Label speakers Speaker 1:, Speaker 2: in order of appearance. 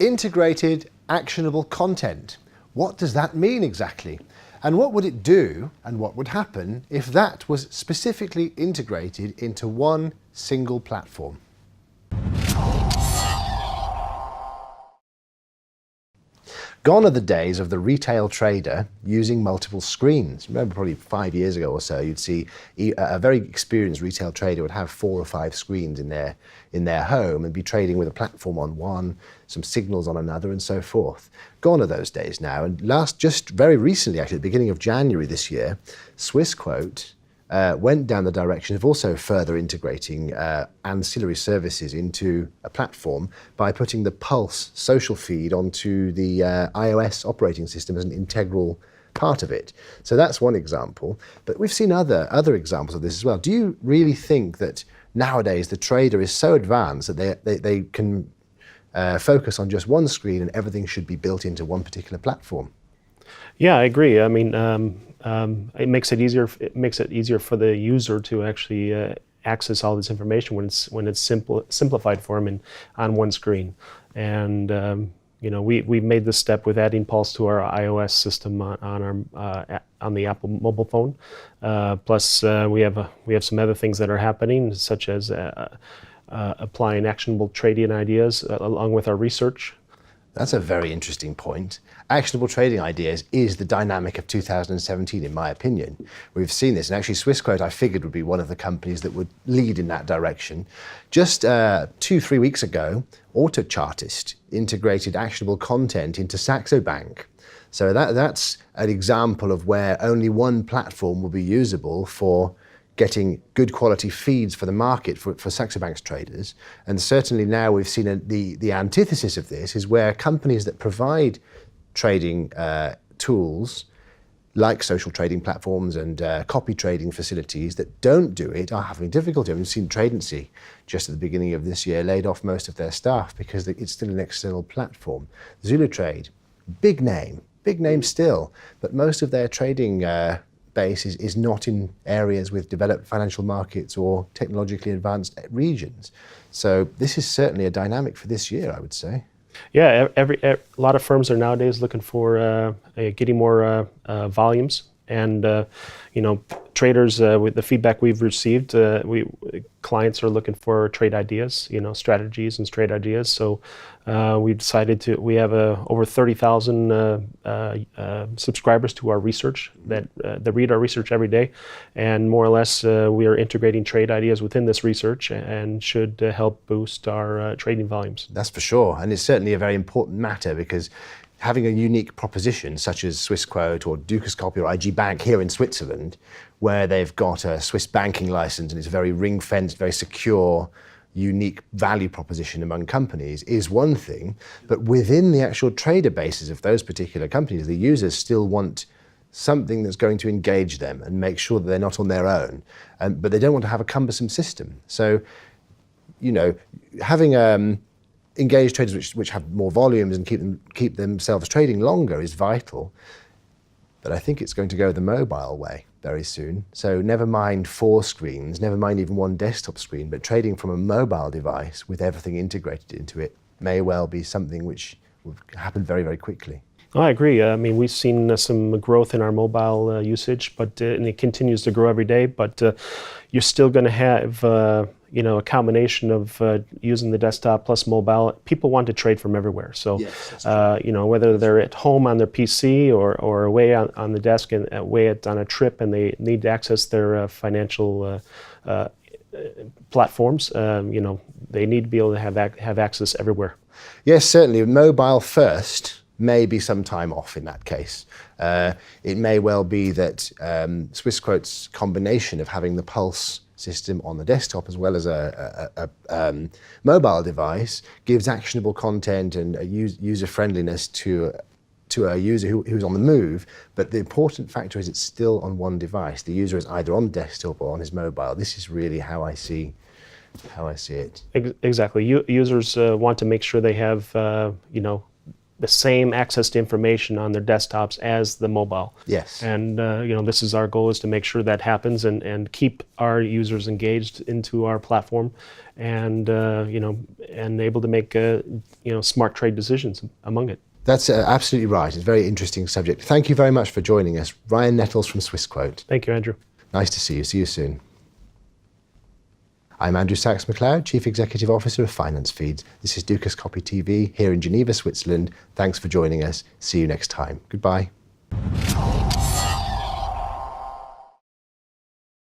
Speaker 1: Integrated actionable content. What does that mean exactly? And what would it do and what would happen if that was specifically integrated into one single platform? Gone are the days of the retail trader using multiple screens. Remember, probably 5 years ago or so, you'd see a very experienced retail trader would have 4 or 5 screens in their home and be trading with a platform on one, some signals on another, and so forth. Gone are those days now. And just very recently, actually, at the beginning of January this year, Swissquote went down the direction of also further integrating ancillary services into a platform by putting the Pulse social feed onto the iOS operating system as an integral part of it. So that's one example, but we've seen other examples of this as well. Do you really think that nowadays the trader is so advanced that they can focus on just one screen and everything should be built into one particular platform?
Speaker 2: Yeah, I agree. I mean, it makes it easier. It makes it easier for the user to actually access all this information when it's simplified for them on one screen. And you know, we made this step with adding Pulse to our iOS system on the Apple mobile phone. Plus, we have some other things that are happening, such as applying actionable trading ideas along with our research.
Speaker 1: That's a very interesting point. Actionable trading ideas is the dynamic of 2017, in my opinion. We've seen this, and actually Swissquote, I figured, would be one of the companies that would lead in that direction. Just 2-3 weeks ago, Autochartist integrated actionable content into Saxo Bank. So that's an example of where only one platform will be usable for getting good quality feeds for the market for Saxo Bank's traders. And certainly now we've seen the antithesis of this is where companies that provide trading tools like social trading platforms and copy trading facilities that don't do it are having difficulty. I mean, we've seen Tradency just at the beginning of this year laid off most of their staff because it's still an external platform. ZuluTrade, big name still, but most of their trading base is not in areas with developed financial markets or technologically advanced regions. So this is certainly a dynamic for this year, I would say.
Speaker 2: Yeah, a lot of firms are nowadays looking for getting more volumes, and you know, traders with the feedback we've received, clients are looking for trade ideas, you know, strategies and trade ideas. So we decided we have over 30,000 subscribers to our research that read our research every day, and more or less we are integrating trade ideas within this research and should help boost our trading volumes.
Speaker 1: That's for sure, and it's certainly a very important matter because having a unique proposition such as Swissquote or Dukascopy or IG Bank here in Switzerland, where they've got a Swiss banking license and it's very ring-fenced, very secure, unique value proposition among companies is one thing, but within the actual trader bases of those particular companies, the users still want something that's going to engage them and make sure that they're not on their own, but they don't want to have a cumbersome system. So, you know, having engaged traders which have more volumes and keep themselves trading longer is vital. But I think it's going to go the mobile way very soon. So never mind 4 screens, never mind even one desktop screen, but trading from a mobile device with everything integrated into it may well be something which will happen very, very quickly.
Speaker 2: I agree. I mean, we've seen some growth in our mobile usage, but and it continues to grow every day. But you're still going to have you know, a combination of using the desktop plus mobile. People want to trade from everywhere. So yes, you know, whether they're at home on their PC or away on the desk and away on a trip, and they need to access their financial platforms, you know, they need to be able to have access everywhere.
Speaker 1: Yes, certainly. Mobile first may be some time off in that case. It may well be that Swissquote's combination of having the Pulse system on the desktop as well as a mobile device gives actionable content and a user friendliness to a user who's on the move. But the important factor is it's still on one device. The user is either on desktop or on his mobile. This is really how I see it.
Speaker 2: Exactly. Users want to make sure they have you know, the same access to information on their desktops as the mobile.
Speaker 1: Yes.
Speaker 2: And this is our goal, is to make sure that happens and keep our users engaged into our platform, and and able to make smart trade decisions among it.
Speaker 1: That's absolutely right. It's a very interesting subject. Thank you very much for joining us. Ryan Nettles from Swissquote.
Speaker 2: Thank you, Andrew.
Speaker 1: Nice to see you. See you soon. I'm Andrew Sachs-McLeod, Chief Executive Officer of Finance Feeds. This is Dukascopy TV here in Geneva, Switzerland. Thanks for joining us. See you next time. Goodbye.